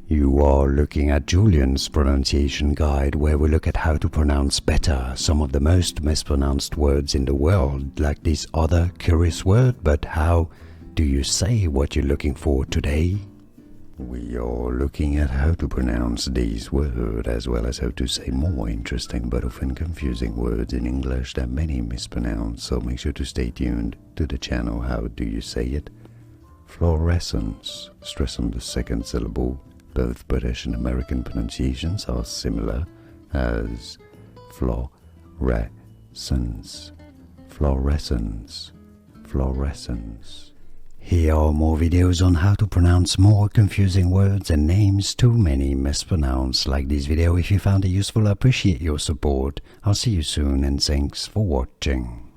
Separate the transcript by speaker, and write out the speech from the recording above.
Speaker 1: You are looking at Julian's pronunciation guide, where we look at how to pronounce better some of the most mispronounced words in the world, like this other curious word. But how do you say what you're looking for today? We are looking at how to pronounce these words, as well as how to say more interesting but often confusing words in English that many mispronounce, so make sure to stay tuned to the channel. How do you say it? Fluorescence. Stress on the second syllable. Both British and American pronunciations are similar as fluorescence, fluorescence, fluorescence. Here are more videos on how to pronounce more confusing words and names too many mispronounced. Like this video if you found it useful. I appreciate your support. I'll see you soon and thanks for watching.